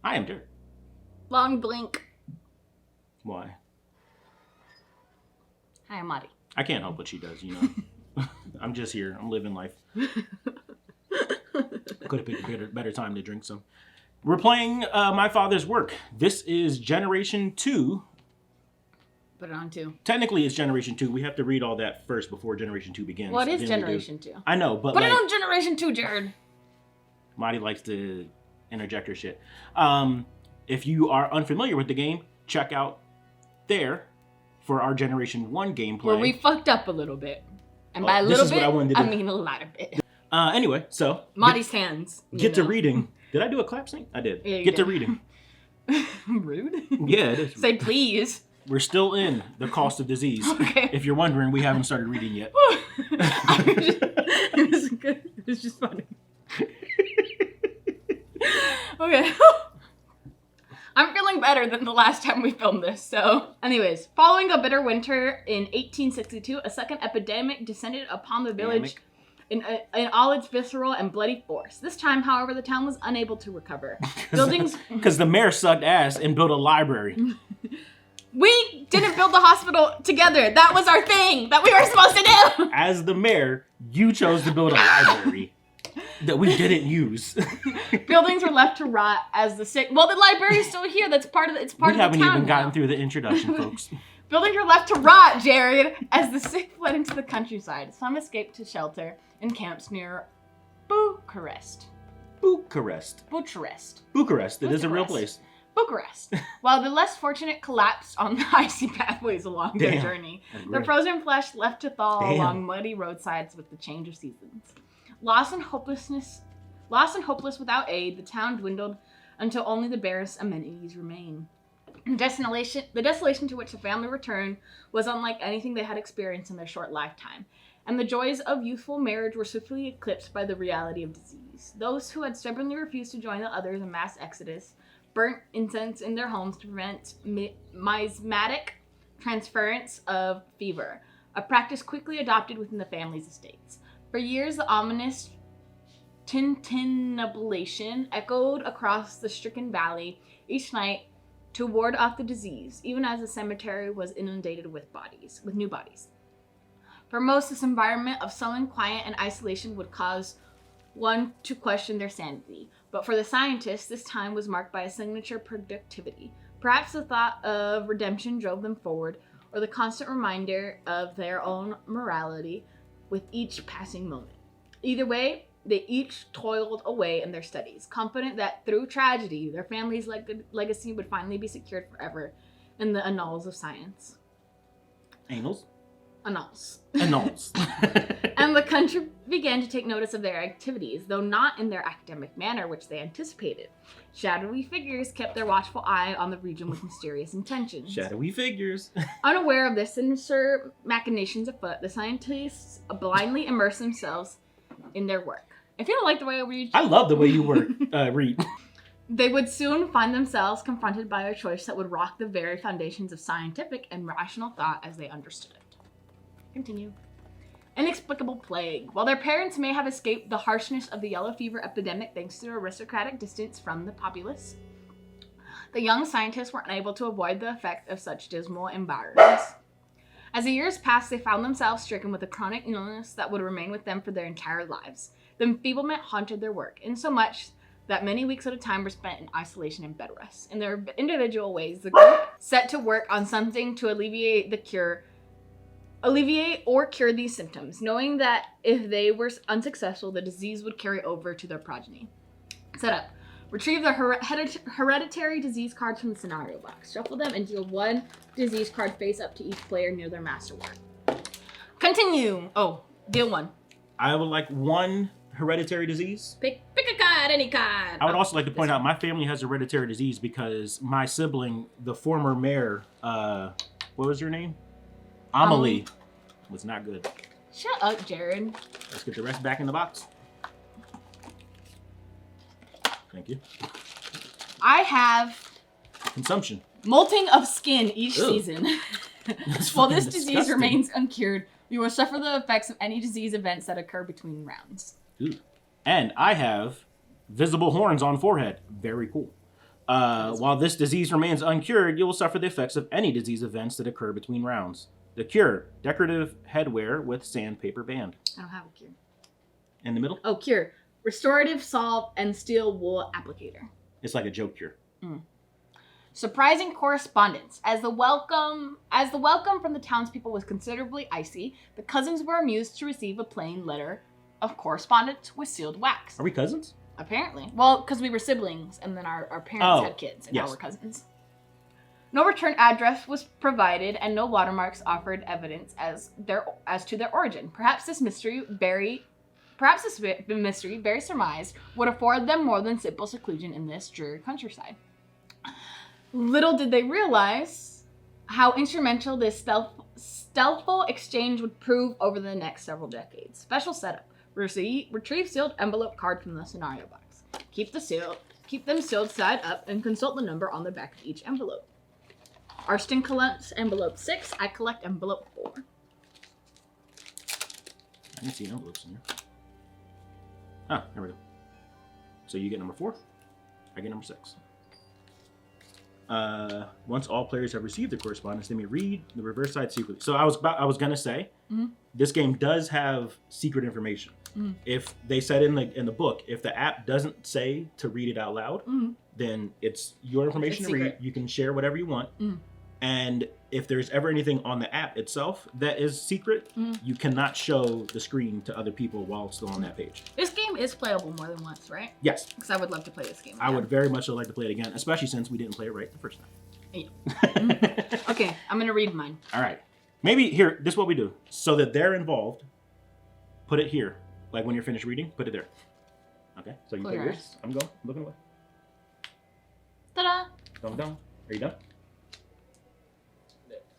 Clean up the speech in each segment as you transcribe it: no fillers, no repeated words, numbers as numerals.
I am Dirt. Long blink. Why? Hi, I'm Madi. I can't help what she does, you know. I'm just here. I'm living life. Could have picked a better time to drink some. We're playing My Father's Work. This is Generation 2. Put it on 2. Technically, it's Generation 2. We have to read all that first before Generation 2 begins. What is Generation 2? I know, but Put it on Generation 2, Jared. Marty likes to interject her shit. If you are unfamiliar with the game, check out there for our Generation 1 gameplay. Where we fucked up a little bit. And by a little bit, I mean a lot of it. Anyway, so... Marty's hands. Get to reading. Did I do a clap sync? I did. Yeah, get to reading. Rude? Yeah, it is. Say please. We're still in the cost of disease. Okay. If you're wondering, we haven't started reading yet. It was good. It was just funny. Okay. I'm feeling better than the last time we filmed this, so... Anyways, following a bitter winter in 1862, a second epidemic descended upon the village in all its visceral and bloody force. This time, however, the town was unable to recover. Buildings... Because the mayor sucked ass and built a library. We didn't build the hospital together. That was our thing that we were supposed to do. As the mayor, you chose to build a library that we didn't use. Buildings were left to rot as the sick... Well, the library is still here. That's part of the... It's part of the town. We haven't even gotten through the introduction, folks. Buildings were left to rot, Jared, as the sick fled into the countryside. Some escaped to shelter in camps near Bucharest. It is a real place. Bucharest. While the less fortunate collapsed on the icy pathways along their journey, their frozen flesh left to thaw along muddy roadsides with the change of seasons. Lost and hopeless without aid, the town dwindled until only the barest amenities remained. The desolation to which the family returned was unlike anything they had experienced in their short lifetime, and the joys of youthful marriage were swiftly eclipsed by the reality of disease. Those who had stubbornly refused to join the others in mass exodus burnt incense in their homes to prevent miasmatic transference of fever, a practice quickly adopted within the family's estates. For years, the ominous tintinnabulation echoed across the stricken valley each night to ward off the disease, even as the cemetery was inundated with new bodies. For most, this environment of sullen quiet and isolation would cause one to question their sanity. But for the scientists, this time was marked by a signature productivity. Perhaps the thought of redemption drove them forward, or the constant reminder of their own morality with each passing moment. Either way, they each toiled away in their studies, confident that through tragedy, their family's legacy would finally be secured forever in the annals of science. Annals? Annals. And the country began to take notice of their activities, though not in their academic manner, which they anticipated. Shadowy figures kept their watchful eye on the region with mysterious intentions. Shadowy figures. Unaware of the sinister machinations afoot, the scientists blindly immersed themselves in their work. If you don't like the way I read... I love the way you read. They would soon find themselves confronted by a choice that would rock the very foundations of scientific and rational thought as they understood it. Continue. Inexplicable plague. While their parents may have escaped the harshness of the yellow fever epidemic thanks to aristocratic distance from the populace, the young scientists were unable to avoid the effect of such dismal environments. As the years passed, they found themselves stricken with a chronic illness that would remain with them for their entire lives. The enfeeblement haunted their work, insomuch that many weeks at a time were spent in isolation and bed rest. In their individual ways, the group set to work on something to alleviate or cure these symptoms, knowing that if they were unsuccessful, the disease would carry over to their progeny. Set up. Retrieve the hereditary disease cards from the scenario box. Shuffle them and deal one disease card face up to each player near their masterwork. Continue. Oh, deal one. I would like one hereditary disease. Pick a card, any card. I would also like to point out my family has hereditary disease because my sibling, the former mayor, what was your name? Amelie was not good. Shut up, Jared. Let's get the rest back in the box. Thank you. I have consumption. Molting of skin each season. While this disease disgusting. remains uncured, you will suffer the effects of any disease events that occur between rounds. Ooh. And I have visible horns on forehead. Very cool. While this disease remains uncured, you will suffer the effects of any disease events that occur between rounds. The cure: decorative headwear with sandpaper band. I don't have a cure. In the middle? Oh, cure. Restorative salve and steel wool applicator. It's like a joke cure. Surprising correspondence. As the welcome from the townspeople was considerably icy, the cousins were amused to receive a plain letter of correspondence with sealed wax. Are we cousins? Apparently. Well, because we were siblings, and then our parents had kids, and now we're cousins. No return address was provided, and no watermarks offered evidence as to their origin. Perhaps this mystery, very surmised, would afford them more than simple seclusion in this dreary countryside. Little did they realize how instrumental this stealthful exchange would prove over the next several decades. Special setup. Retrieve sealed envelope card from the scenario box. Keep them sealed side up and consult the number on the back of each envelope. Arston collects envelope 6. I collect envelope 4. I didn't see envelopes in here. Ah, there we go. So you get number 4. I get number 6. Once all players have received the correspondence, they may read the reverse side secretly. So I was gonna say, this game does have secret information. If they said in the book, if the app doesn't say to read it out loud, then it's your information to read. You can share whatever you want. And if there's ever anything on the app itself that is secret, you cannot show the screen to other people while it's still on that page. This game is playable more than once, right? Yes. Because I would love to play this game again. I would very much like to play it again, especially since we didn't play it right the first time. Yeah. Okay, I'm going to read mine. All right. Maybe here, this is what we do. So that they're involved, put it here. Like when you're finished reading, put it there. Okay, so you put yours. I'm going. I'm looking away. Ta-da! Going down. Are you done?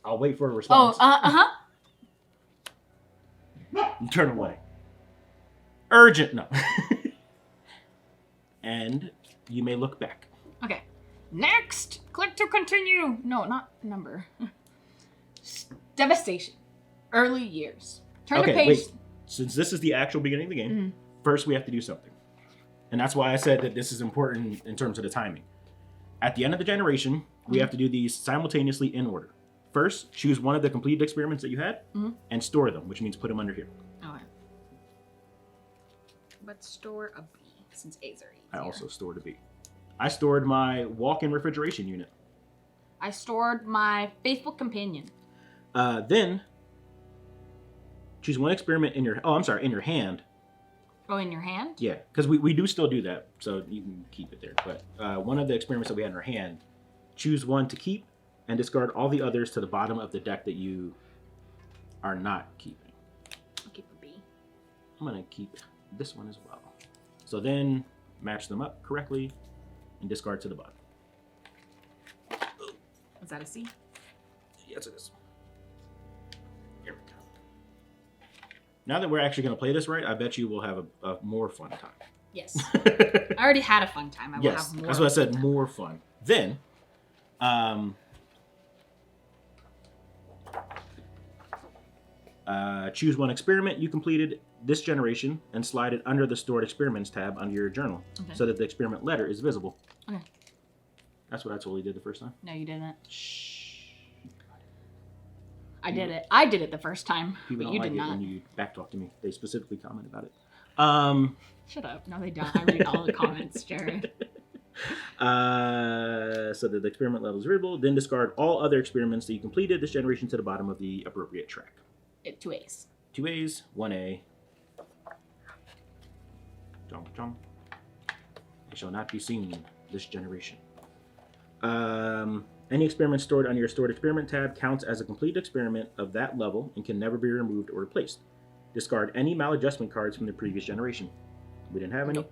I'll wait for a response. Turn away. Urgent. No. And you may look back. Okay. Next. Click to continue. No, not number. Devastation. Early years. Turn the page. Wait. Since this is the actual beginning of the game, first we have to do something. And that's why I said that this is important in terms of the timing. At the end of the generation, we have to do these simultaneously in order. First, choose one of the completed experiments that you had and store them, which means put them under here. Okay. But store a B, since A's are easier. I also stored a B. I stored my walk-in refrigeration unit. I stored my faithful companion. Then, choose one experiment in your... Oh, I'm sorry, in your hand. Oh, in your hand? Yeah, because we do still do that, so you can keep it there. But one of the experiments that we had in our hand, choose one to keep and discard all the others to the bottom of the deck that you are not keeping. I'll keep a B. I'm going to keep this one as well. So then match them up correctly and discard to the bottom. Is that a C? Yes, it is. Here we go. Now that we're actually going to play this right, I bet you we'll have a more fun time. Yes. I already had a fun time. I will have more. That's what I said, more fun. Then, choose one experiment you completed this generation and slide it under the Stored Experiments tab under your journal so that the experiment letter is visible. Okay. That's what I totally did the first time. No, you didn't. Shh. I did it. I did it the first time, People but you don't did like it not. when you backtalk to me. They specifically comment about it. Shut up. No, they don't. I read all the comments, Jared. So that the experiment level is visible. Then discard all other experiments that you completed this generation to the bottom of the appropriate track. 2 A's. 2 A's, 1 A. Jump, jump. It shall not be seen this generation. Any experiment stored under your Stored Experiment tab counts as a complete experiment of that level and can never be removed or replaced. Discard any maladjustment cards from the previous generation. We didn't have any.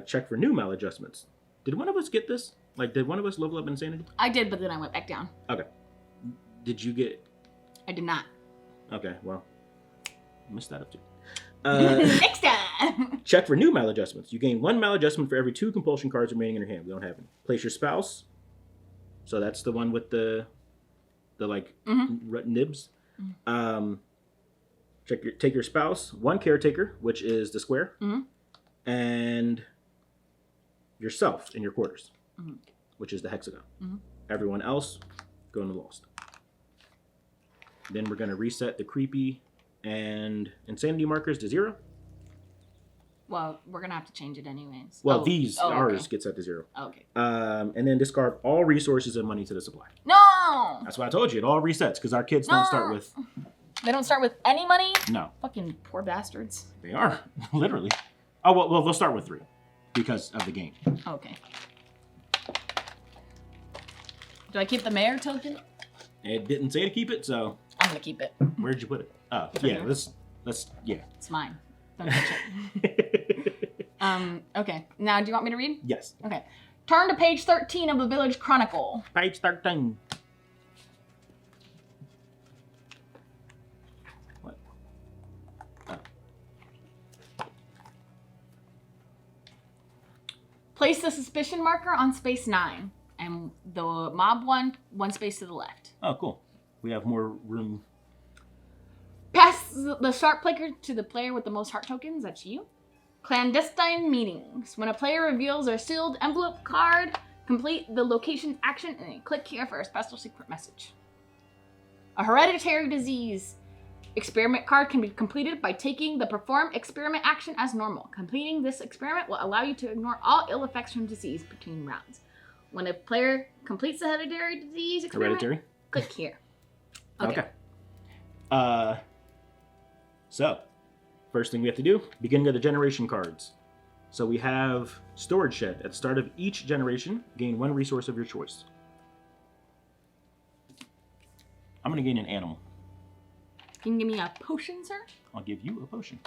Check for new maladjustments. Did one of us get this? Like, did one of us level up Insanity? I did, but then I went back down. Okay. Did you get... I did not. Okay, well, I messed that up too. Next time! Check for new maladjustments. You gain 1 maladjustment for every 2 compulsion cards remaining in your hand. We don't have any. Place your spouse. So that's the one with the like nibs. Take your spouse, 1 caretaker, which is the square, and yourself in your quarters. which is the hexagon. Everyone else going to lost. Then we're going to reset the creepy and insanity markers to 0. Well, we're going to have to change it anyways. Well, ours get set to 0. Okay. And then discard all resources and money to the supply. No! That's what I told you. It all resets because our kids don't start with... They don't start with any money? No. Fucking poor bastards. They are, literally. Oh, well, they'll start with 3 because of the game. Okay. Do I keep the mayor token? It didn't say to keep it, so... I'm going to keep it. Where'd you put it? Oh, yeah, let's, yeah. It's mine. Don't touch it. Okay. Now, do you want me to read? Yes. Okay. Turn to page 13 of the Village Chronicle. Page 13. What? Oh. Place the suspicion marker on space 9, and the mob one space to the left. Oh, cool. We have more room. Pass the sharp clicker to the player with the most heart tokens. That's you. Clandestine meetings. When a player reveals a sealed envelope card, complete the location action and then click here for a special secret message. A hereditary disease experiment card can be completed by taking the perform experiment action as normal. Completing this experiment will allow you to ignore all ill effects from disease between rounds. When a player completes the hereditary disease experiment, click here. Okay. So, first thing we have to do, beginning of the generation cards. So we have storage shed. At the start of each generation, gain 1 resource of your choice. I'm going to gain an animal. Can you give me a potion, sir? I'll give you a potion.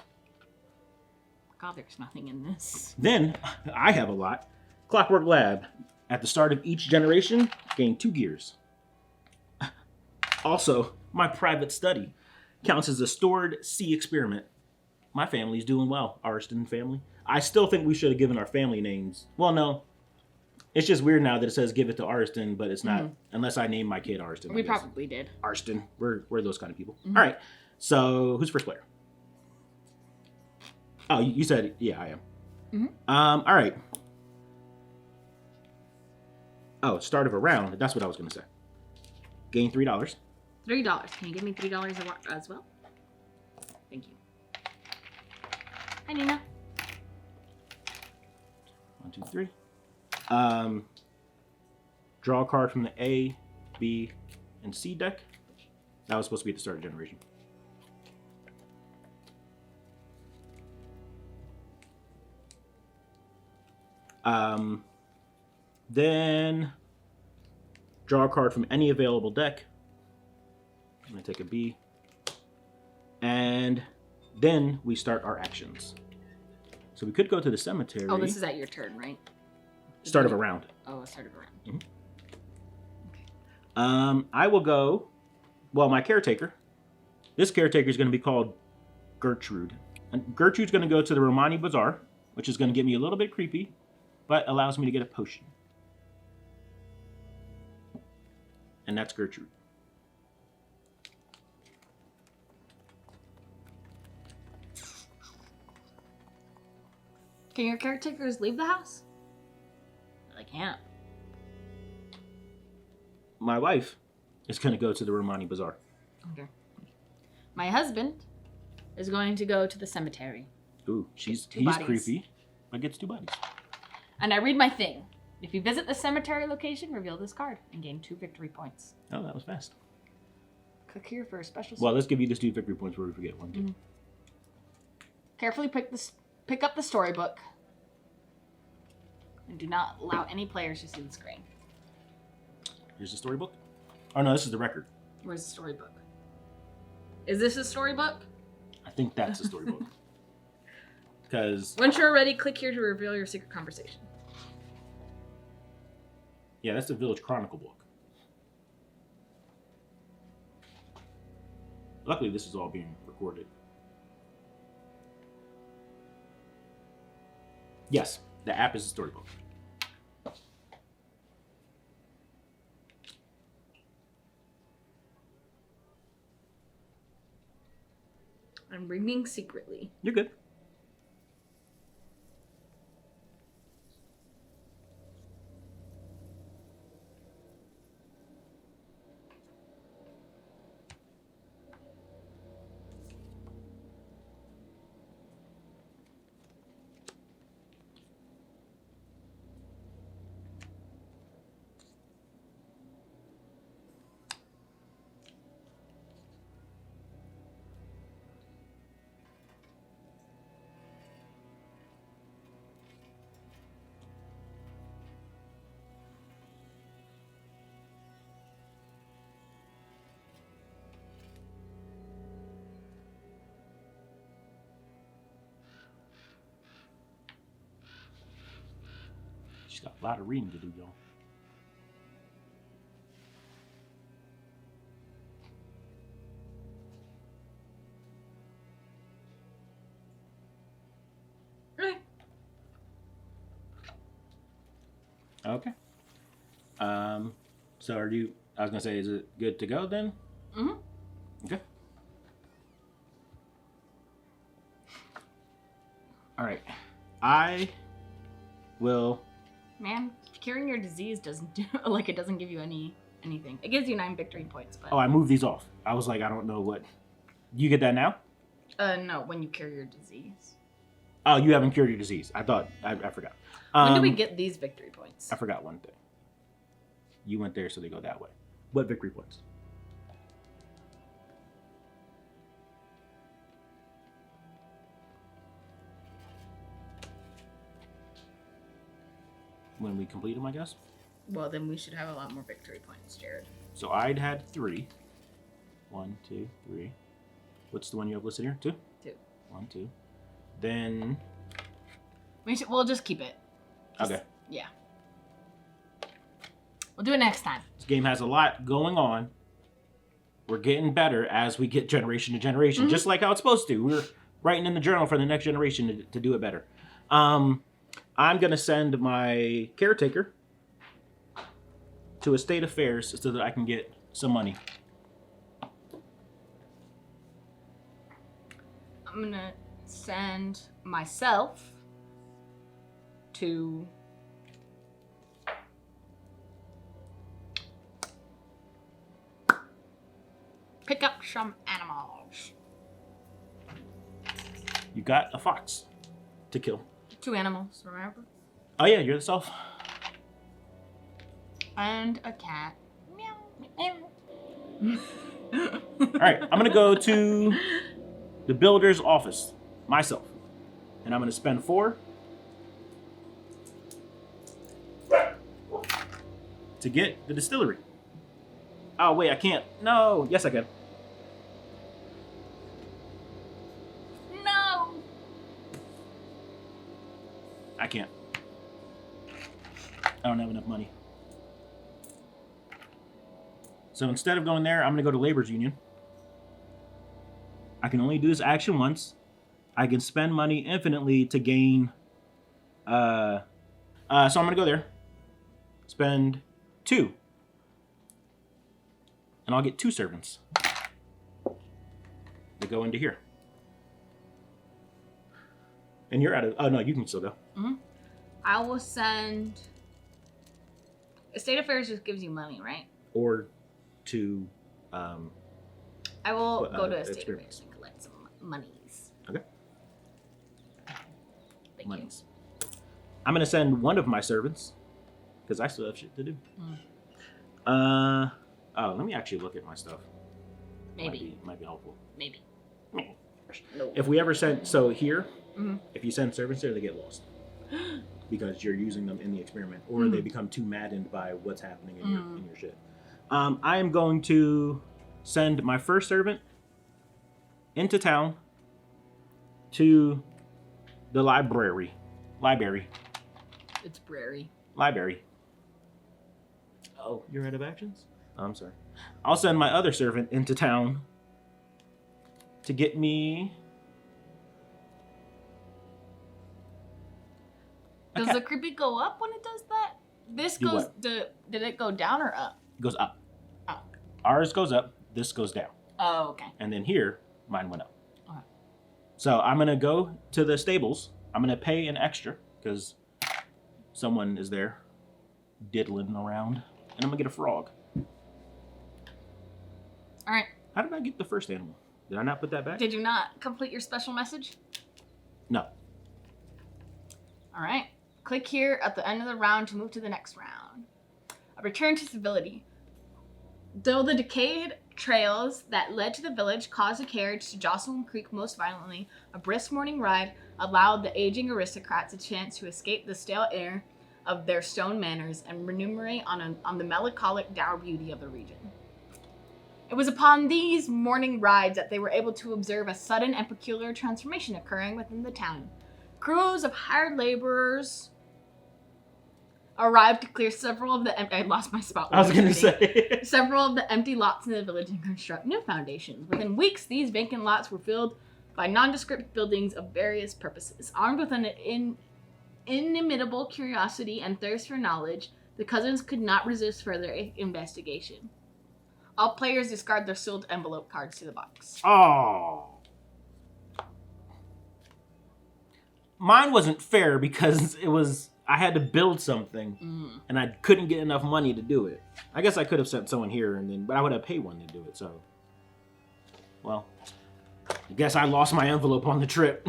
God, there's nothing in this. Then, I have a lot. Clockwork Lab. At the start of each generation, gain 2 gears. Also, my private study counts as a stored C experiment. My family's doing well, Arston family. I still think we should have given our family names. Well, no. It's just weird now that it says give it to Arston, but it's not, unless I name my kid Arston. We probably did. Arston. We're those kind of people. All right. So, who's first player? Oh, you said, yeah, I am. All right. Oh, start of a round. That's what I was going to say. Gain $3. $3. Can you give me $3 as well? Thank you. Hi, Nina. 1, 2, 3. Draw a card from the A, B, and C deck. That was supposed to be at the start of generation. Then draw a card from any available deck. I'm going to take a B. And then we start our actions. So we could go to the cemetery. Oh, this is at your turn, right? Start of a round. Oh, start of a round. Okay. I will go, well, my caretaker. This caretaker is going to be called Gertrude. And Gertrude's going to go to the Romani Bazaar, which is going to get me a little bit creepy, but allows me to get a potion. And that's Gertrude. Can your caretakers leave the house? They can't. My wife is going to go to the Romani Bazaar. Okay. My husband is going to go to the cemetery. Ooh, he's bodies. creepy, but gets 2 bodies. And I read my thing. If you visit the cemetery location, reveal this card and gain 2 victory points. Oh, that was fast. Click here for a special. Well, let's give you this 2 victory points before we forget one. Mm-hmm. Carefully pick up the storybook. And do not allow any players to see the screen. Here's the storybook. Oh no, this is the record. Where's the storybook? Is this a storybook? I think that's a storybook. Because once you're ready, click here to reveal your secret conversation. Yeah, that's the Village Chronicle book. Luckily, this is all being recorded. Yes, the app is a storybook. I'm reading secretly. You're good. She's got a lot of reading to do, y'all. Okay. So are you, I was going to say, is it good to go then? Mm-hmm. Okay. All right. I will... Man, curing your disease doesn't do, like, it doesn't give you anything. It gives you 9 victory points, but... Oh, I moved these off. I was like, I don't know what... You get that now? No, when you cure your disease. Oh, you haven't cured your disease. I thought, I forgot. When do we get these victory points? I forgot one thing. You went there, so they go that way. What victory points? When we complete them, I guess? Well, then we should have a lot more victory points, Jared. So I'd had 3. 1, 2, 3. What's the one you have listed here? 2? 2. 1, 2. Then... We'll just keep it. Okay. Yeah. We'll do it next time. This game has a lot going on. We're getting better as we get generation to generation, just like how it's supposed to. We're writing in the journal for the next generation to do it better. I'm going to send my caretaker to a state affairs so that I can get some money. I'm going to send myself to... pick up some animals. You got a fox to kill. 2 animals, remember? Oh yeah, you're the self. And a cat. Meow. Alright, I'm gonna go to the builder's office myself. And I'm gonna spend 4 to get the distillery. Oh wait, I can't. No. Yes, I can. No. I can't. I don't have enough money. So instead of going there, I'm going to go to Labor's Union. I can only do this action once. I can spend money infinitely to gain... so I'm going to go there. Spend 2. And I'll get 2 servants. They go into here. And you're out of... Oh, no, you can still go. Mm-hmm. I will send... Estate Affairs just gives you money, right? Or to... I will go to Estate Affairs and collect some monies. Okay. Thank monies. I'm going to send one of my servants, because I still have shit to do. Oh, let me actually look at my stuff. Maybe. Might be helpful. Maybe. No. If we ever send... So here, if you send servants there, they get lost. Because you're using them in the experiment. Or they become too maddened by what's happening in your shit. I am going to send my first servant into town to the library. It's Brary. Library. Oh, you're out of actions? Oh, I'm sorry. I'll send my other servant into town to get me... Does the creepy go up when it does that? This goes... Did it go down or up? It goes up. Oh. Ours goes up. This goes down. Oh, okay. And then here, mine went up. Okay. So I'm going to go to the stables. I'm going to pay an extra because someone is there diddling around. And I'm going to get a frog. All right. How did I get the first animal? Did I not put that back? Did you not complete your special message? No. All right. Click here at the end of the round to move to the next round. A return to civility. Though the decayed trails that led to the village caused the carriage to jostle and creak most violently, a brisk morning ride allowed the aging aristocrats a chance to escape the stale air of their stone manners and remunerate on the melancholic dour beauty of the region. It was upon these morning rides that they were able to observe a sudden and peculiar transformation occurring within the town. Crews of hired laborers arrived to clear several of the I lost my spot. I was going to say. Several of the empty lots in the village and construct new foundations. Within weeks, these vacant lots were filled by nondescript buildings of various purposes. Armed with an inimitable curiosity and thirst for knowledge, the cousins could not resist further investigation. All players discard their sealed envelope cards to the box. Oh. Mine wasn't fair because I had to build something, and I couldn't get enough money to do it. I guess I could have sent someone here, but I would have paid one to do it, so. Well, I guess I lost my envelope on the trip.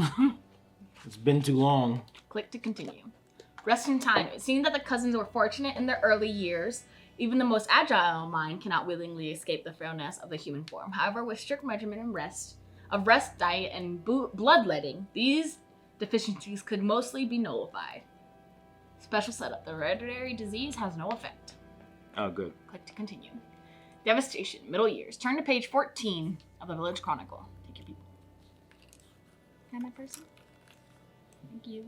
It's been too long. Click to continue. Rest in time. It seemed that the cousins were fortunate in their early years. Even the most agile mind cannot willingly escape the frailness of the human form. However, with strict regimen and rest, diet, and bloodletting, these deficiencies could mostly be nullified. Special setup. The hereditary disease has no effect. Oh, good. Click to continue. Devastation. Middle years. Turn to page 14 of the Village Chronicle. Take your people. Can I have my person? Thank you.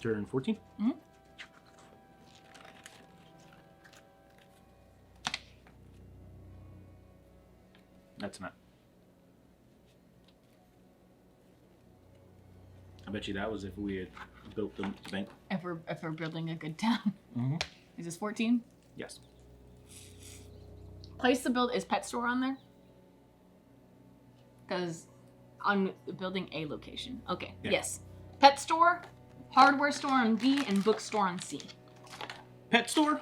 Turn 14? Mm-hmm. That's not. I bet you that was if we had built the bank. If we're building a good town. Mm-hmm. Is this 14? Yes. Place the build is pet store on there? Because on building a location. Okay. Yeah. Yes. Pet store, hardware store on B, and bookstore on C. Pet store?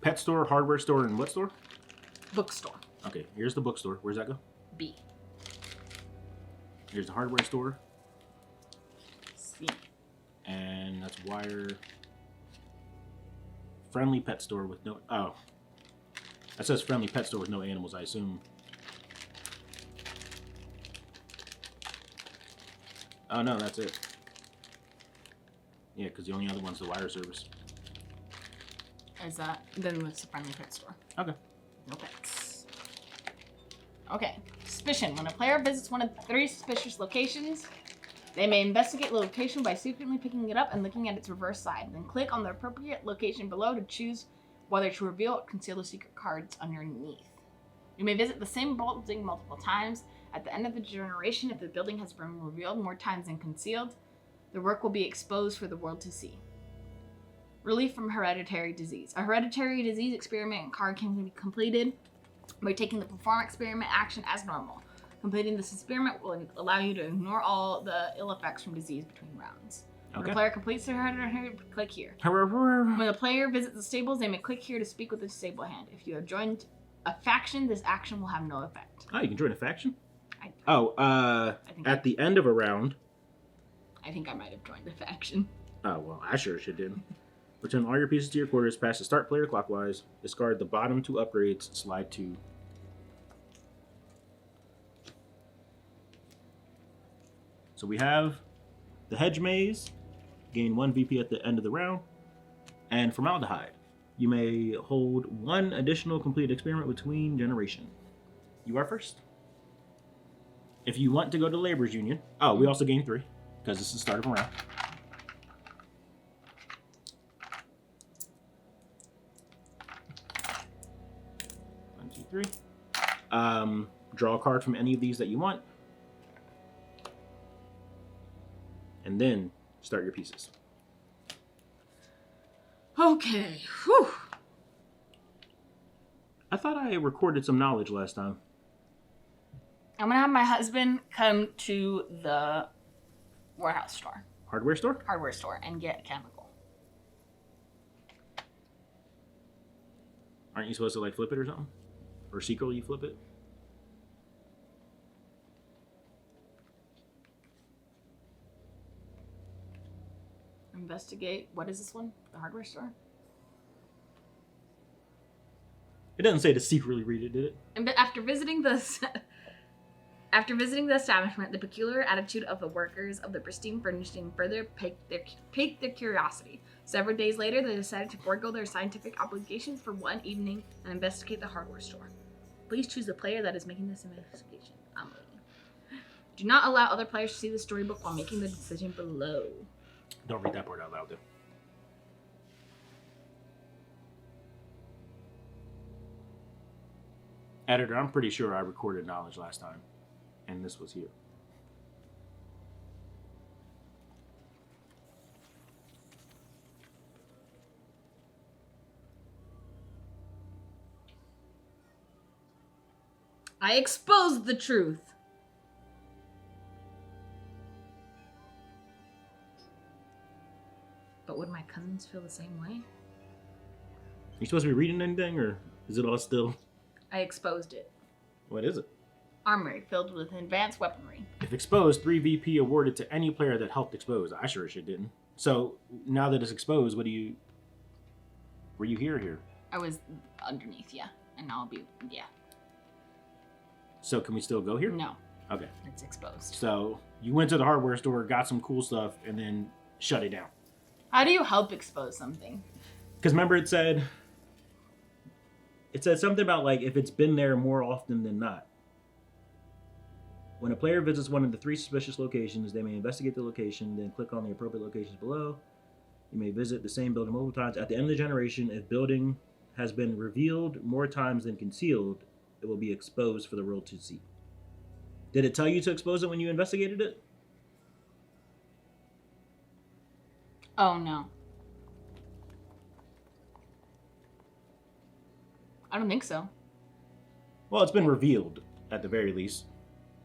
Pet store, hardware store, and what store? Bookstore. Okay, here's the bookstore. Where's that go? B. Here's the hardware store. C. And that's wire. Friendly pet store with no... Oh. That says friendly pet store with no animals, I assume. Oh, no, that's it. Yeah, because the only other one's the wire service. Is that... Then it's the friendly pet store. Okay. No pets. Okay. Suspicion. When a player visits one of 3 suspicious locations, they may investigate the location by secretly picking it up and looking at its reverse side. Then click on the appropriate location below to choose whether to reveal or conceal the secret cards underneath. You may visit the same building multiple times. At the end of the generation, if the building has been revealed more times than concealed, the work will be exposed for the world to see. Relief from hereditary disease. A hereditary disease experiment card can be completed by taking the perform experiment action as normal. Completing this experiment will allow you to ignore all the ill effects from disease between rounds. When the player completes the hereditary, click here. When the player visits the stables, they may click here to speak with the stable hand. If you have joined a faction, this action will have no effect. Oh, you can join a faction? I think at the end of a round. I think I might have joined the faction. Oh, well, I sure did. Return all your pieces to your quarters, pass the start player clockwise, discard the bottom 2 upgrades, slide 2. So we have the hedge maze, gain 1 VP at the end of the round, and formaldehyde. You may hold 1 additional completed experiment between generation. You are first. If you want to go to Laborers Union, we also gain 3, because this is the start of a round. One, two, 3. Draw a card from any of these that you want. And then start your pieces. Okay. Whew. I thought I recorded some knowledge last time. I'm going to have my husband come to the warehouse store. Hardware store? Hardware store and get a chemical. Aren't you supposed to like flip it or something? Or secretly you flip it? Investigate. What is this one? The hardware store? It doesn't say to secretly read it, did it? And after visiting the establishment, the peculiar attitude of the workers of the pristine furnishing further piqued their curiosity. Several days later, they decided to forego their scientific obligations for one evening and investigate the hardware store. Please choose the player that is making this investigation. I'm waiting. Do not allow other players to see the storybook while making the decision below. Don't read that part out loud, though. Editor, I'm pretty sure I recorded knowledge last time, and this was here. I exposed the truth. But would my cousins feel the same way? You supposed to be reading anything, or is it all still? I exposed it. What is it? Armory filled with advanced weaponry. If exposed, 3 VP awarded to any player that helped expose. I sure as shit didn't. So now that it's exposed, what do you? Were you here? I was underneath, yeah, and I'll be, yeah. So can we still go here? No. Okay. It's exposed. So you went to the hardware store, got some cool stuff, and then shut it down. How do you help expose something? Because remember it said something about like if it's been there more often than not. When a player visits one of the 3 suspicious locations, they may investigate the location, then click on the appropriate locations below. You may visit the same building multiple times. At the end of the generation, if building has been revealed more times than concealed, it will be exposed for the world to see. Did it tell you to expose it when you investigated it? Oh, no. I don't think so. Well, it's been revealed, at the very least.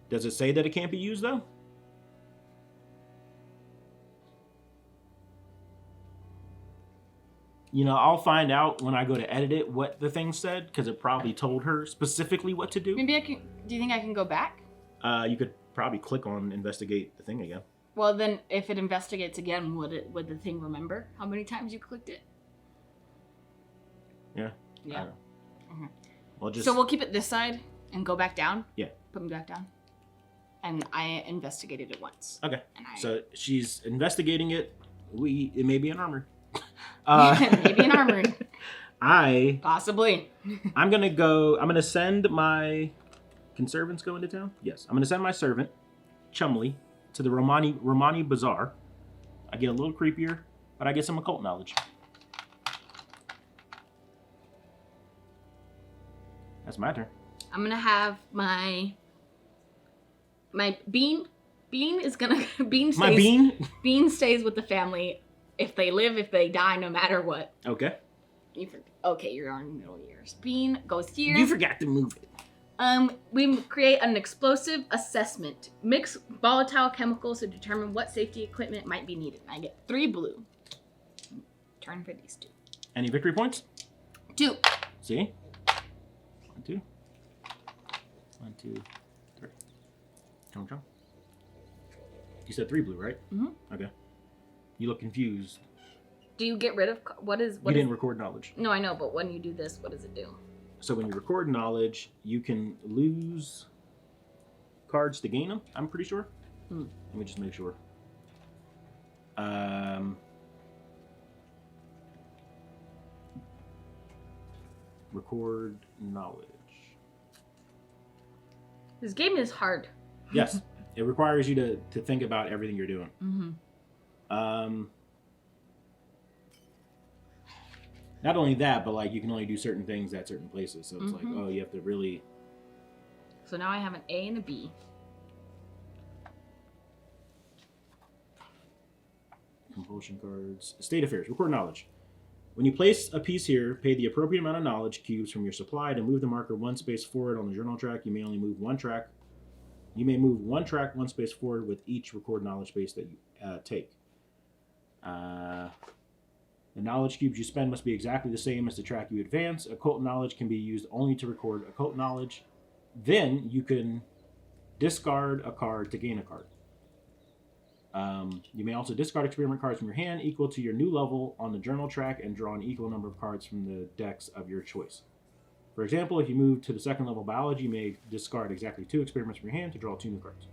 Does it say that it can't be used, though? You know, I'll find out when I go to edit it what the thing said, because it probably told her specifically what to do. Maybe I can... Do you think I can go back? You could probably click on investigate the thing again. Well, then, if it investigates again, would the thing remember how many times you clicked it? Yeah. Yeah. Mm-hmm. Well, So we'll keep it this side and go back down? Yeah. Put me back down. And I investigated it once. Okay. So she's investigating it. It may be an armor. Maybe an armor. Possibly. I'm gonna send my... Can servants go into town? Yes. I'm gonna send my servant, Chumley, to the Romani Bazaar. I get a little creepier, but I get some occult knowledge. That's my turn. I'm gonna have my Bean. Bean is gonna Bean stays with the family. If they live, if they die, no matter what. Okay. Okay, you're on middle years. Bean goes here. You forgot to move it. We create an explosive assessment. Mix volatile chemicals to determine what safety equipment might be needed. I get 3 blue. Turn for these 2. Any victory points? 2. See? 1, 2. 1, 2, 3. Chomp chomp. You said 3 blue, right? Mm-hmm. Okay. You look confused. Do you get rid of You didn't record knowledge. No, I know, but when you do this, what does it do? So when you record knowledge, you can lose cards to gain them, I'm pretty sure. Let me just make sure. Record knowledge. This game is hard. Yes. It requires you to think about everything you're doing. Mm-hmm. Not only that, but like you can only do certain things at certain places. So it's like, oh, you have to really... So now I have an A and a B. Compulsion cards. State affairs. Record knowledge. When you place a piece here, pay the appropriate amount of knowledge cubes from your supply to move the marker 1 space forward on the journal track. You may only move 1 track. You may move 1 track 1 space forward with each record knowledge space that you take. The knowledge cubes you spend must be exactly the same as the track you advance. Occult knowledge can be used only to record occult knowledge. Then you can discard a card to gain a card. You may also discard experiment cards from your hand equal to your new level on the journal track and draw an equal number of cards from the decks of your choice. For example, if you move to the 2nd level biology, you may discard exactly 2 experiments from your hand to draw 2 new cards.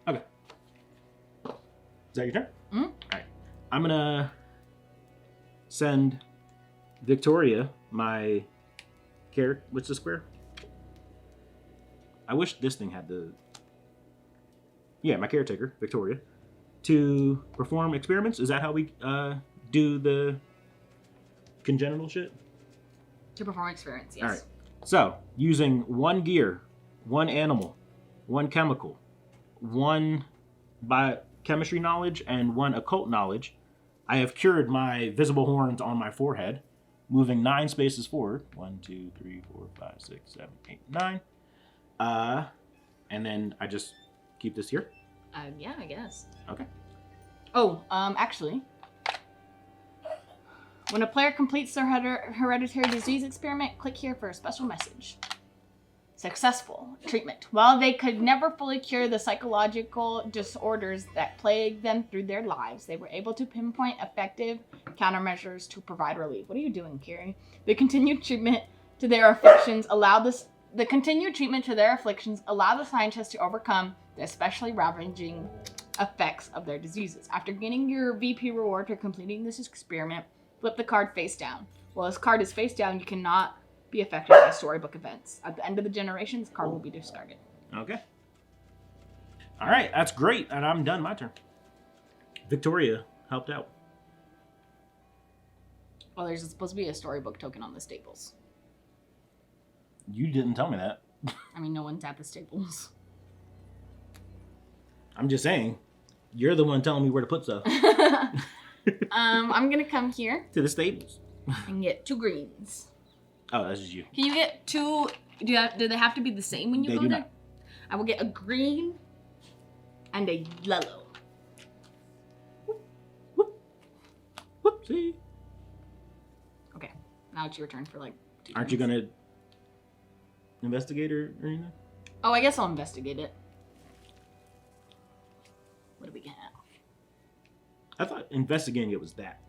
Okay. Is that your turn? Mm-hmm. Alright. I'm gonna send Victoria, my character. What's the square? I wish this thing had the... Yeah, my caretaker, Victoria, to perform experiments. Is that how we do the congenital shit? To perform experiments, yes. All right. So, using one gear, one animal, one chemical, one biochemistry knowledge, and one occult knowledge, I have cured my visible horns on my forehead, moving 9 spaces forward. 1, 2, 3, 4, 5, 6, 7, 8, 9. And then I just keep this here? Yeah, I guess. Okay. Oh, actually, when a player completes their hereditary disease experiment, click here for a special message. Successful treatment. While they could never fully cure the psychological disorders that plague them through their lives, they were able to pinpoint effective countermeasures to provide relief. What are you doing, Carrie? The continued treatment to their afflictions allow the scientists to overcome the especially ravaging effects of their diseases. After gaining your VP reward for completing this experiment, flip the card face down. While this card is face down, you cannot be affected by storybook events. At the end of the generation, this card will be discarded. Okay. All right, that's great, and I'm done. My turn. Victoria helped out. Well, there's supposed to be a storybook token on the stables. You didn't tell me that. I mean, no one's at the stables. I'm just saying, you're the one telling me where to put stuff. I'm gonna come here to the stables and get 2 greens. Oh, that's just you. Can you get 2? Do they have to be the same when you go there? Not. I will get a green and a yellow. Whoopsie. Okay, now it's your turn for like 2 Aren't you gonna investigate or anything? Oh, I guess I'll investigate it. What do we have? I thought investigating it was that.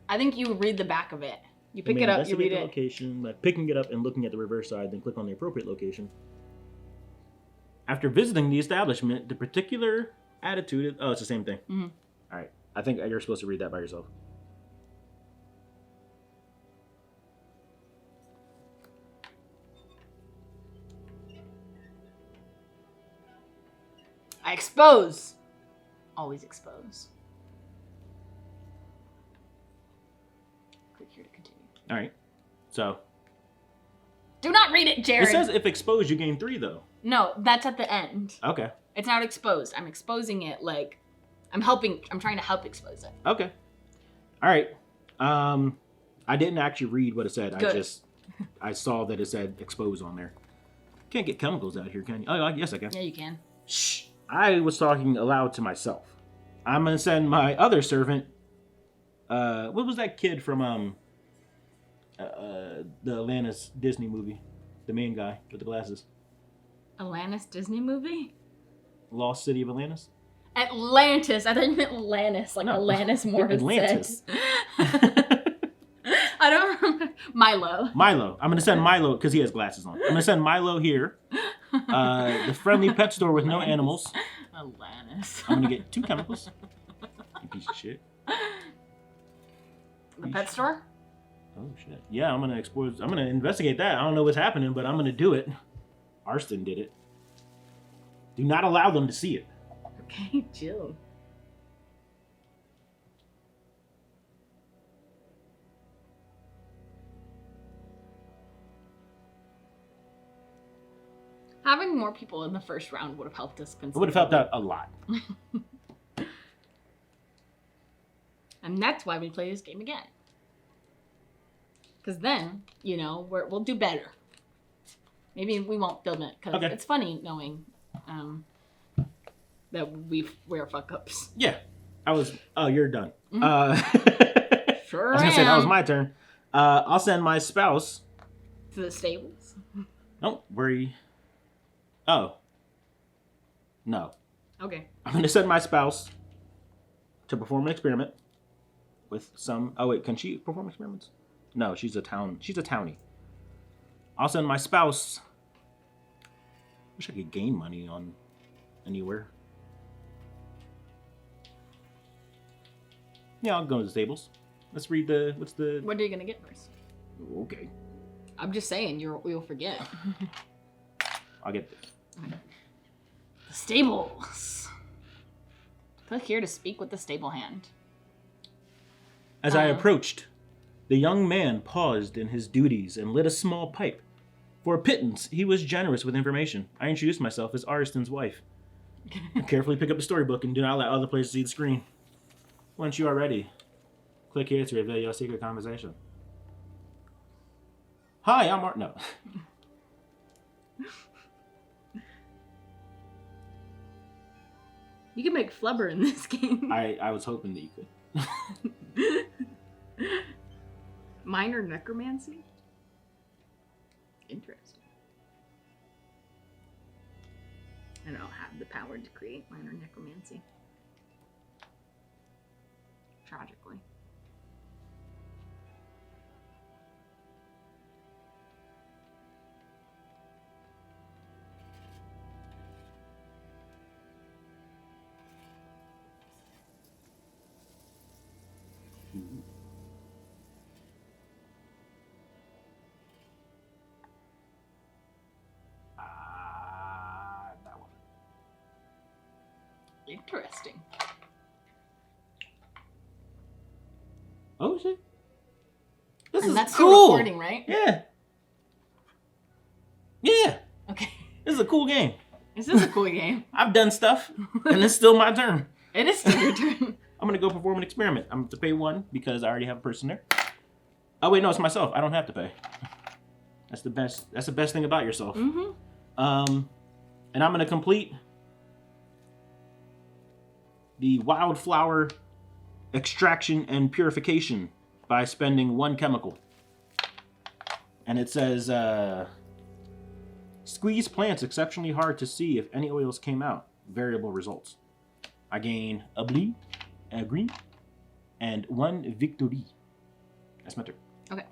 I think you read the back of it. You pick it up, you read the it. Location by picking it up and looking at the reverse side, then click on the appropriate location. After visiting the establishment, the particular attitude... Oh, it's the same thing. Mm-hmm. All right. I think you're supposed to read that by yourself. I expose. Always expose. Click here to continue. All right. So. Do not read it, Jared. It says if exposed, you gain 3, though. No, that's at the end. Okay. It's not exposed. I'm exposing it like I'm trying to help expose it. Okay. All right. I didn't actually read what it said. Good. I saw that it said expose on there. Can't get chemicals out here, can you? Oh, yes, I can. Yeah, you can. Shh. I was talking aloud to myself. I'm going to send my other servant... what was that kid from the Atlantis Disney movie? The main guy with the glasses. Atlantis Disney movie? Lost City of Atlantis? Atlantis. I thought you meant Atlantis, like no. Alanis Morissette. Atlantis. I don't remember. Milo. I'm going to send Milo, because he has glasses on. I'm going to send Milo here. The friendly pet store with no animals. Atlantis. I'm going to get 2 chemicals. You piece of shit. The pet store? Oh, shit. Yeah, I'm going to explore. I'm going to investigate that. I don't know what's happening, but I'm going to do it. Arston did it. Do not allow them to see it. Okay, chill. Having more people in the first round would have helped us considerably. It would have helped out a lot. And that's why we play this game again. Because then, we'll do better. Maybe we won't film it, because It's funny knowing that we're fuck-ups. Yeah. Oh, you're done. Mm-hmm. Sure I was going to say, that was my turn. I'll send my spouse... To the stables? Don't worry. Oh. No. Okay. I'm going to send my spouse to perform an experiment with some... Oh, wait. Can she perform experiments? No, she's a townie. I'll send my spouse... Wish I could gain money on anywhere. Yeah, I'll go to the stables. Let's read the... What are you going to get first? Okay. I'm just saying, you'll forget. I'll get it. The stables. Click here to speak with the stable hand. As I approached, the young man paused in his duties and lit a small pipe. For a pittance, he was generous with information. I introduced myself as Ariston's wife. Carefully pick up the storybook and do not let other players see the screen. Once you are ready, click here to reveal your secret conversation. Hi, I'm No. You can make flubber in this game. I was hoping that you could. Minor necromancy? Interesting. I don't have the power to create minor necromancy. Tragically. That one. Interesting. Oh shit! That's cool. Still recording, right? Yeah. Yeah. Okay. This is a cool game. This is a cool game. I've done stuff, and it's still my turn. It is still your turn. I'm gonna go perform an experiment. I'm gonna have to pay 1 because I already have a person there. Oh wait, no, it's myself. I don't have to pay. That's the best. That's the best thing about yourself. Mm-hmm. And I'm gonna complete the wildflower extraction and purification by spending 1 chemical. And it says, squeeze plants exceptionally hard to see if any oils came out. Variable results. I gain a blue, a green, and 1 victory. That's my turn. Okay.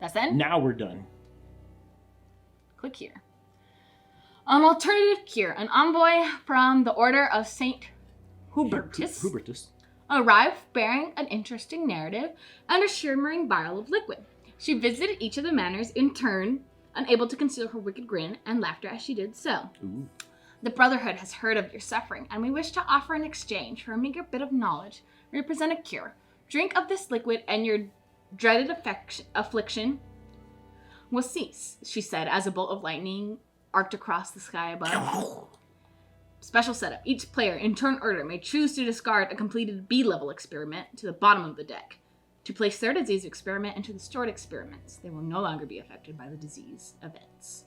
That's then? Now we're done. Click here. An alternative cure. An envoy from the Order of Saint Hubertus arrived bearing an interesting narrative and a shimmering vial of liquid. She visited each of the manors in turn, unable to conceal her wicked grin and laughter as she did so. Ooh. The Brotherhood has heard of your suffering, and we wish to offer in exchange for a meager bit of knowledge. We present a cure. Drink of this liquid and your dreaded affliction will cease, she said as a bolt of lightning arced across the sky above. Special setup. Each player in turn order may choose to discard a completed B-level experiment to the bottom of the deck to place their disease experiment into the stored experiments. They will no longer be affected by the disease events.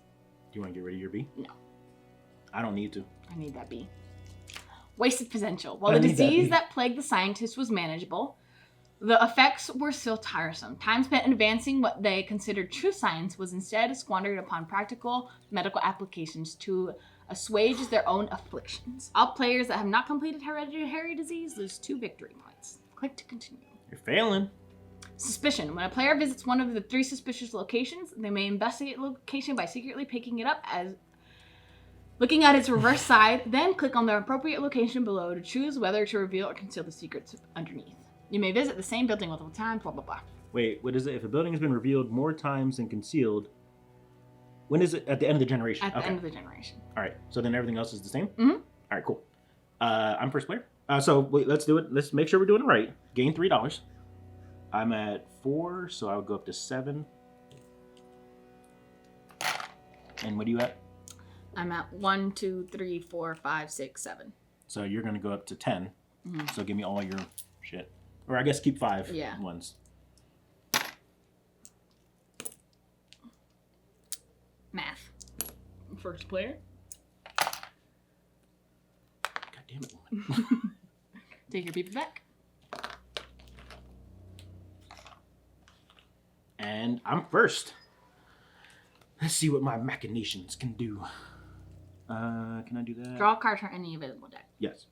Do you want to get rid of your B? No. I don't need to. I need that B. Wasted potential. While the disease that plagued the scientists was manageable, the effects were still tiresome. Time spent advancing what they considered true science was instead squandered upon practical medical applications to assuage their own afflictions. All players that have not completed hereditary disease lose 2 victory points. Click to continue. You're failing. Suspicion. When a player visits one of the 3 suspicious locations, they may investigate the location by secretly picking it up as looking at its reverse side, then click on the appropriate location below to choose whether to reveal or conceal the secrets underneath. You may visit the same building multiple times, blah, blah, blah. Wait, what is it? If a building has been revealed more times than concealed, when is it? At the end of the generation? At the end of the generation. All right, so then everything else is the same? Mm-hmm. All right, cool. I'm first player. So wait, let's do it. Let's make sure we're doing it right. Gain $3. I'm at 4, so I would go up to 7. And what are you at? I'm at 1, 2, 3, 4, 5, 6, 7. So you're going to go up to 10. Mm-hmm. So give me all your shit. Or I guess keep 5 ones. Math. First player. God damn it. Take your people back. And I'm first. Let's see what my machinations can do. Can I do that? Draw a card from any available deck. Yes.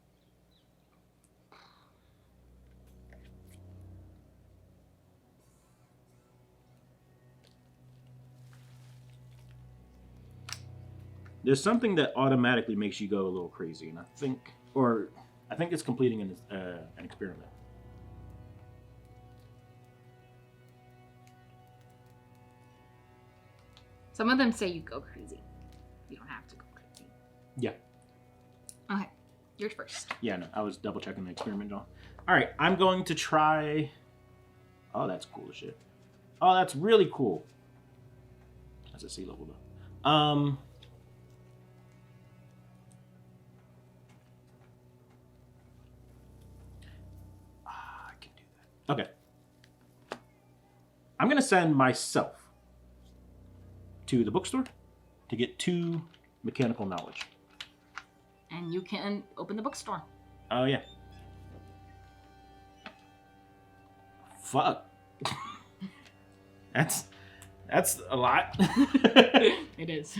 There's something that automatically makes you go a little crazy, and I think it's completing an experiment. Some of them say you go crazy. You don't have to go crazy. Yeah. Okay. Yours first. Yeah, no, I was double checking the experiment, John. All right, I'm going to try. Oh, that's cool as shit. Oh, that's really cool. That's a sea level though. I can do that. Okay. I'm gonna send myself to the bookstore to get 2 mechanical knowledge. And you can open the bookstore. Oh yeah. Fuck. That's a lot. It is.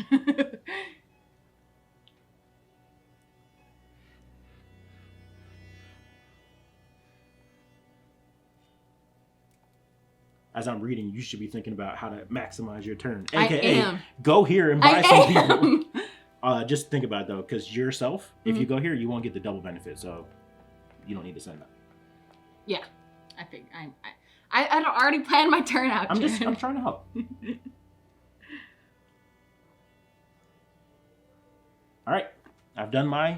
As I'm reading, you should be thinking about how to maximize your turn. AKA, I am. Go here and buy some people. Just think about it though, because yourself, if you go here, you won't get the double benefit, so you don't need to send that. Yeah, I think I already planned my turn out. I'm trying to help. All right, I've done my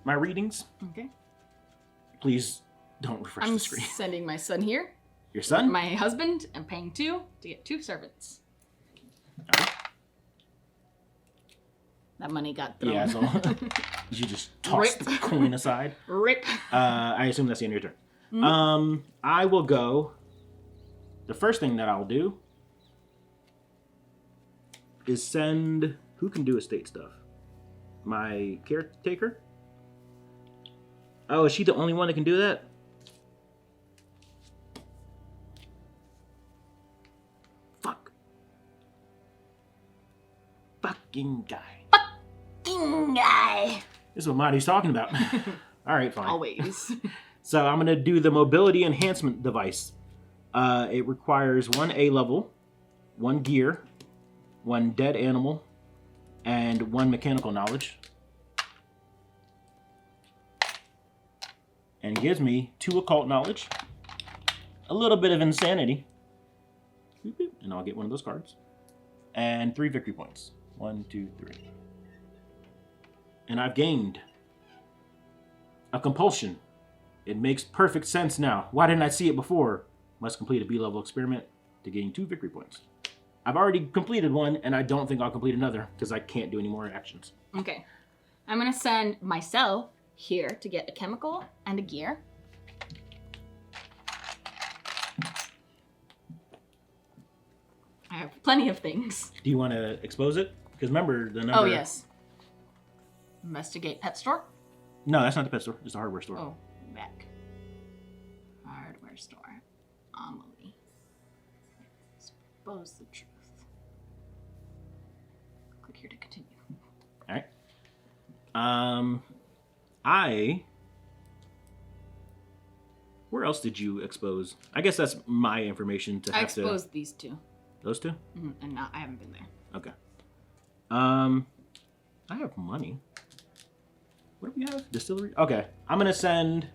readings. Okay. Please don't refresh the screen. I'm sending my son here. Your son? My husband. I'm paying 2 to get 2 servants. All right. That money got thrown. Yeah, so you just tossed the coin aside. Rip. I assume that's the end of your turn. Mm-hmm. I will go. The first thing that I'll do is send. Who can do estate stuff? My caretaker? Oh, is she the only one that can do that? Fuck. Fucking guy. Fucking guy. This is what Marty's talking about. All right, fine. Always. So I'm going to do the mobility enhancement device. It requires 1 A level, 1 gear, 1 dead animal, and 1 mechanical knowledge. And gives me 2 occult knowledge, a little bit of insanity, and I'll get one of those cards, and 3 victory points. 1, 2, 3. And I've gained a compulsion. It makes perfect sense now. Why didn't I see it before? Must complete a B-level experiment to gain 2 victory points. I've already completed one, and I don't think I'll complete another because I can't do any more actions. Okay. I'm going to send myself here to get a chemical and a gear. I have plenty of things. Do you want to expose it? Because remember the number... Oh, yes. Investigate pet store? No, that's not the pet store. It's the hardware store. Oh, back. Hardware store. Amelie. Expose the truth. Click here to continue. All right. Where else did you expose? I guess that's my information to have to... I exposed these 2. Those 2? Mm-hmm. And I haven't been there. Okay. I have money. What do we have? Distillery? Okay. I'm going to send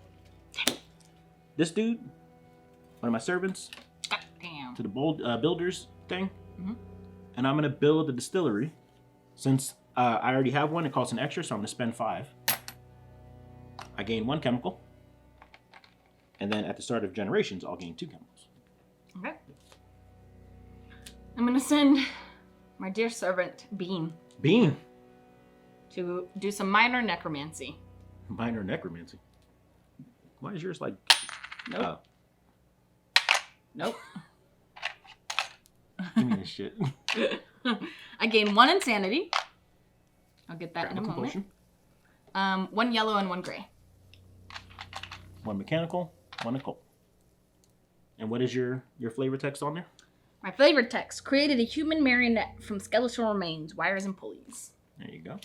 this dude, one of my servants, Damn. to the builders thing. Mm-hmm. And I'm going to build a distillery. Since I already have one, it costs an extra, so I'm going to spend 5. I gain 1 chemical. And then at the start of generations, I'll gain 2 chemicals. Okay. I'm going to send my dear servant, Bean. Bean? To do some minor necromancy. Minor necromancy? Why is yours like... Nope. Nope. Give me this shit. I gain 1 insanity. I'll get that in a compulsion. moment. 1 yellow and 1 gray. 1 mechanical, 1 occult. And what is your flavor text on there? My flavor text. Created a human marionette from skeletal remains, wires, and pulleys. There you go.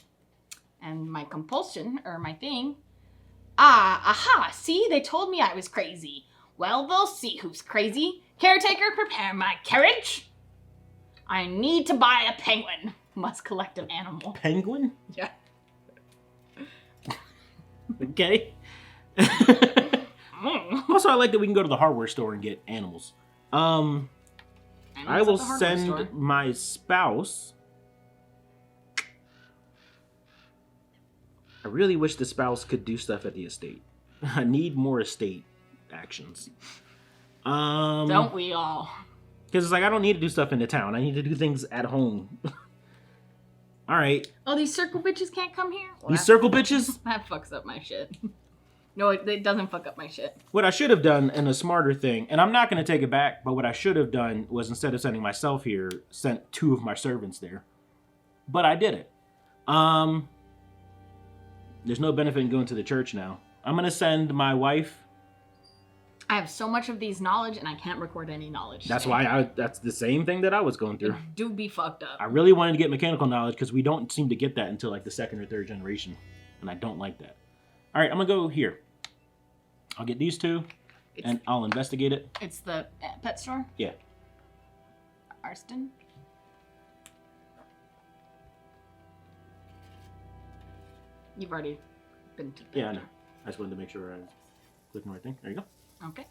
And my compulsion, or my thing. Aha, see? They told me I was crazy. Well, they'll see who's crazy. Caretaker, prepare my carriage. I need to buy a penguin. Must collect an animal. Penguin? Yeah. Okay. Also, I like that we can go to the hardware store and get animals. I will send my spouse I really wish the spouse could do stuff at the estate. I need more estate actions. Don't we all? Because it's like, I don't need to do stuff in the town. I need to do things at home. All right. Oh, these circle bitches can't come here? Well, these circle bitches? That fucks up my shit. No, it doesn't fuck up my shit. What I should have done, and a smarter thing, and I'm not going to take it back, but what I should have done was, instead of sending myself here, sent 2 of my servants there. But I did it. There's no benefit in going to the church now. I'm going to send my wife. I have so much of these knowledge, and I can't record any knowledge. That's why that's the same thing that I was going through. It do be fucked up. I really wanted to get mechanical knowledge because we don't seem to get that until like the 2nd or 3rd generation. And I don't like that. All right, I'm going to go here. I'll get these 2, and I'll investigate it. It's the pet store? Yeah. Arston? You've already been to the Yeah, I know. I just wanted to make sure I was clicking the right thing. There you go. Okay.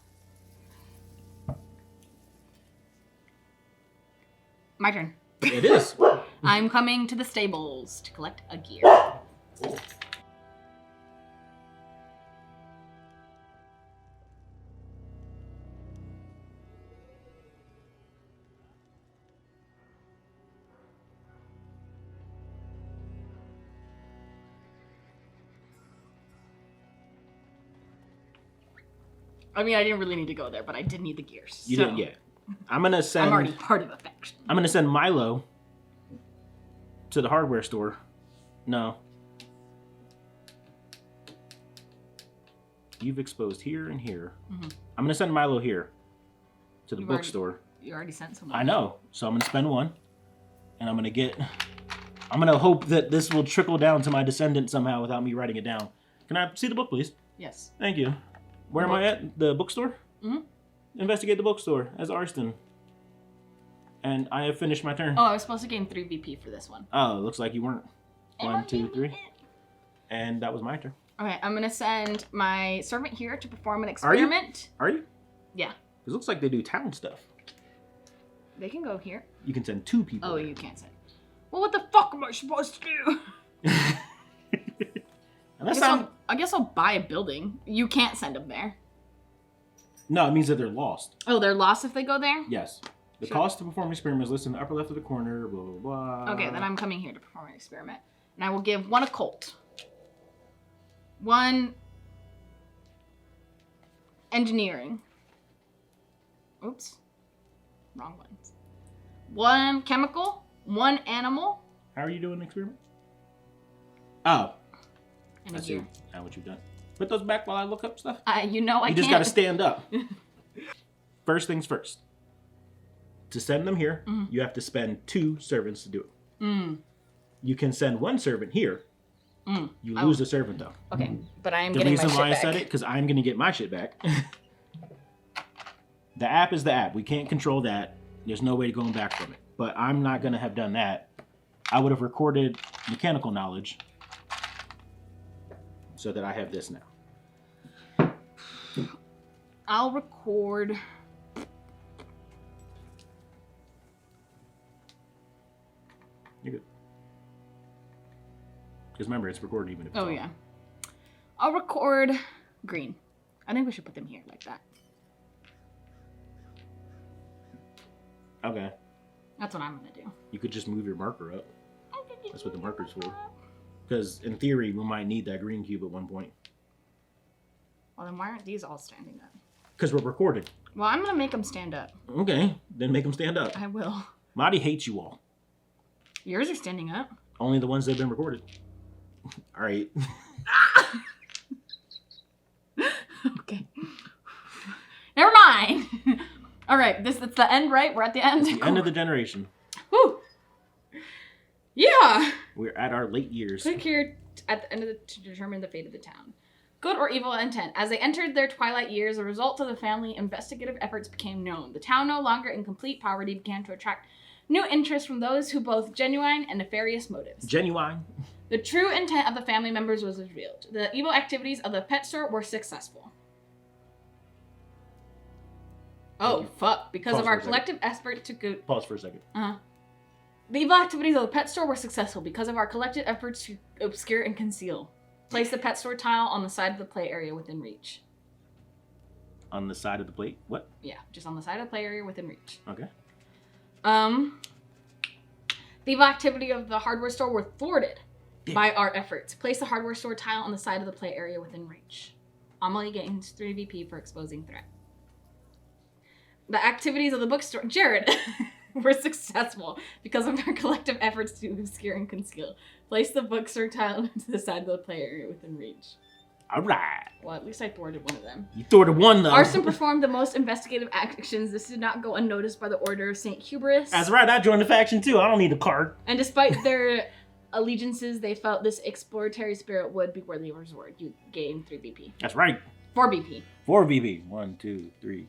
My turn. It is. I'm coming to the stables to collect a gear. I mean, I didn't really need to go there, but I did need the gears. You didn't yet. I'm already part of the faction. I'm gonna send Milo to the hardware store. No. You've exposed here and here. Mm-hmm. I'm gonna send Milo here to the bookstore. You already sent someone. I know. So I'm gonna spend 1, and I'm gonna hope that this will trickle down to my descendant somehow without me writing it down. Can I see the book, please? Yes. Thank you. Where am I at? The bookstore? Mm-hmm. Investigate the bookstore as Arston. And I have finished my turn. Oh, I was supposed to gain 3 VP for this one. Oh, it looks like you weren't. 1, 2, 3. And that was my turn. Okay, I'm going to send my servant here to perform an experiment. Are you? Yeah. It looks like they do town stuff. They can go here. You can send 2 people. Oh, you can't send. Well, what the fuck am I supposed to do? I guess I'll buy a building. You can't send them there. No, it means that they're lost. Oh, they're lost if they go there? Yes. The cost to perform experiments listed in the upper left of the corner, blah, blah, blah. Okay, then I'm coming here to perform an experiment. And I will give 1 occult. 1 engineering. Oops. Wrong ones. 1 chemical. 1 animal. How are you doing the experiment? Oh. And I see now what you've done. Put those back while I look up stuff. You can't. Just got to stand up. First things first. To send them here, you have to spend 2 servants to do it. You can send 1 servant here. You lose a servant though. Okay, but I am getting my shit back. The reason why I said it, because I'm going to get my shit back. The app is the app. We can't control that. There's no way to going back from it. But I'm not going to have done that. I would have recorded mechanical knowledge so that I have this now. I'll record. You're good. Because remember, it's recorded even if it's yeah. I'll record green. I think we should put them here like that. Okay. That's what I'm going to do. You could just move your marker up. That's what the marker's for. Because in theory, we might need that green cube at one point. Well, then why aren't these all standing up? Because we're recorded. Well, I'm going to make them stand up. Okay, then make them stand up. I will. Marty hates you all. Yours are standing up. Only the ones that have been recorded. All right. Okay. Never mind. All right, it's the end, right? We're at the end. It's the end of the generation. Woo. Yeah. We're at our late years. Click here at the end to determine the fate of the town. Good or evil intent. As they entered their twilight years, the results of the family investigative efforts became known. The town, no longer in complete poverty, began to attract new interest from those who both genuine and nefarious motives. Genuine. The true intent of the family members was revealed. The evil activities of the pet store were successful. Oh, fuck. Because of our collective effort to go... Pause for a second. The evil activities of the pet store were successful because of our collective efforts to obscure and conceal. Place the pet store tile on the side of the play area within reach. On the side of the plate? What? Yeah, just on the side of the play area within reach. Okay. The evil activity of the hardware store were thwarted by our efforts. Place the hardware store tile on the side of the play area within reach. Amelie gains 3 VP for exposing threat. The activities of the bookstore, Jared, were successful because of our collective efforts to obscure and conceal. Place the bookstore tile to the side of the play area within reach. All right. Well, at least I thwarted one of them. You thwarted one, though. Arson performed the most investigative actions. This did not go unnoticed by the Order of St. Hubris. That's right. I joined the faction, too. I don't need a card. And despite their allegiances, they felt this exploratory spirit would be worthy of reward. You gain 3 BP. That's right. 4 BP. 4 BP. 1, 2, 3.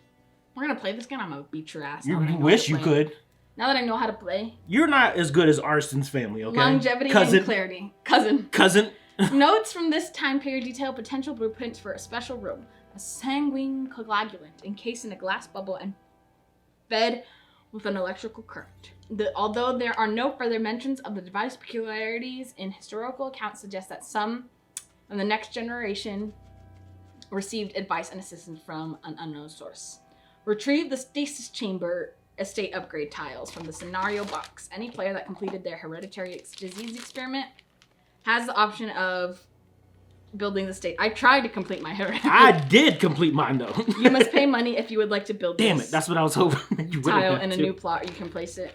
We're going to play this game. I'm going to beat your ass. You wish you could. Now that I know how to play. You're not as good as Arson's family, okay? Longevity and clarity. Cousin. Notes from this time period detail potential blueprints for a special room. A sanguine coagulant encased in a glass bubble and fed with an electrical current. Although there are no further mentions of the device peculiarities in historical accounts suggest that some of the next generation received advice and assistance from an unknown source. Retrieve the stasis chamber estate upgrade tiles from the scenario box. Any player that completed their hereditary disease experiment has the option of building the state. I tried to complete my hereditary. I did complete mine, though. You must pay money if you would like to build Damn it, that's what I was hoping you would tile in a new plot. You can place it.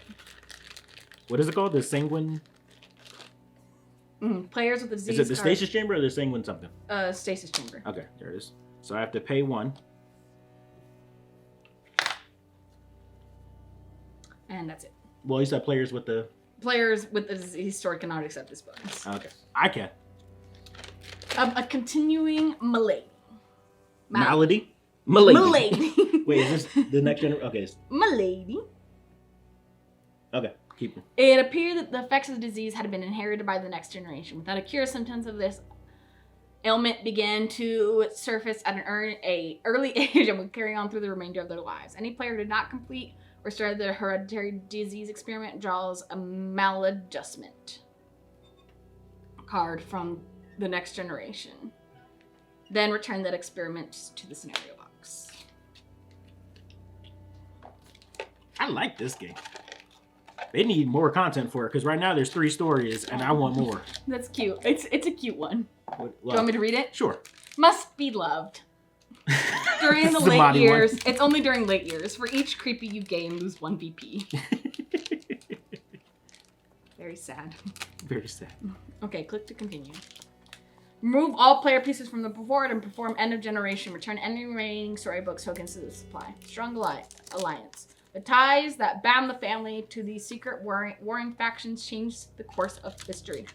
What is it called? The sanguine? Players with the disease Is it the stasis chamber or the sanguine something? Stasis chamber. Okay, there it is. So I have to pay 1. And that's it. Well, you said players with the... Players with the historic cannot accept this bonus. Okay. I can. A continuing malady. Malady? Malady. Malady. Wait, is this the next generation? Okay. Malady. Okay, keep it. It appeared that the effects of the disease had been inherited by the next generation. Without a cure, symptoms of this ailment began to surface at an early age and would carry on through the remainder of their lives. Any player who did not complete or started their hereditary disease experiment draws a maladjustment card from the next generation. Then return that experiment to the scenario box. I like this game. They need more content for it because right now there's 3 stories and I want more. That's cute. It's a cute one. Do you want me to read it? Sure. Must be loved. During the late years, it's only during late years. For each creepy you gain, lose 1 VP. Very sad. Very sad. Okay, click to continue. Remove all player pieces from the board and perform end of generation. Return any remaining storybook tokens to the supply. Strong alliance. The ties that bound the family to these secret warring factions changed the course of history.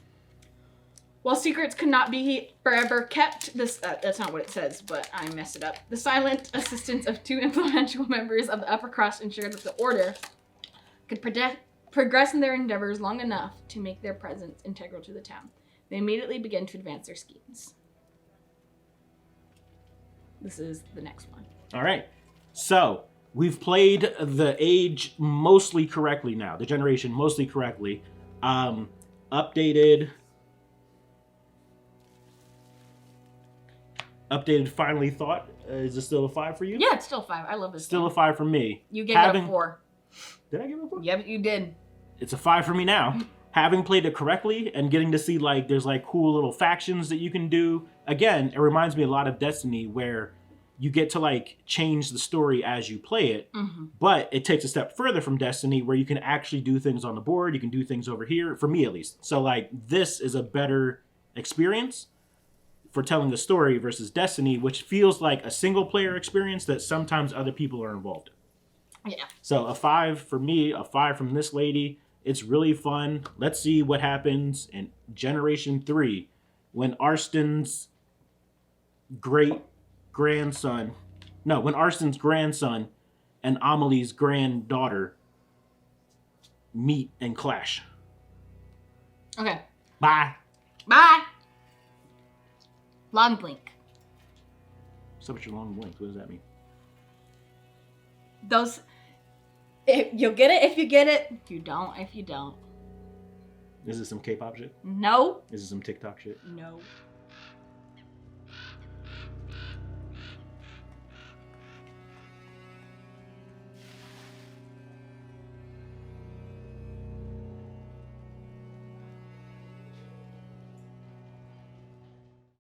While secrets could not be forever kept, that's not what it says, but I messed it up. The silent assistance of 2 influential members of the upper crust ensured that the Order could progress in their endeavors long enough to make their presence integral to the town. They immediately began to advance their schemes. This is the next one. All right. So we've played the age mostly correctly now, the generation mostly correctly. Updated finally thought. Is this still a 5 for you? Yeah, it's still 5. I love this. Still a 5 for me. You gave it a 4. Did I give it a 4? Yeah, but you did. It's a 5 for me now. Having played it correctly and getting to see like there's like cool little factions that you can do. Again, it reminds me a lot of Destiny where you get to like change the story as you play it, but it takes a step further from Destiny where you can actually do things on the board. You can do things over here, for me at least. So like this is a better experience for telling the story versus Destiny, which feels like a single player experience that sometimes other people are involved in. Yeah. So a 5 for me, a 5 from this lady. It's really fun. Let's see what happens in Generation 3 when Arston's grandson and Amelie's granddaughter meet and clash. Okay. Bye. Bye. Long blink. What's up with your long blinks? What does that mean? You'll get it if you get it. You don't if you don't. Is this some K-pop shit? No. Is this some TikTok shit? No.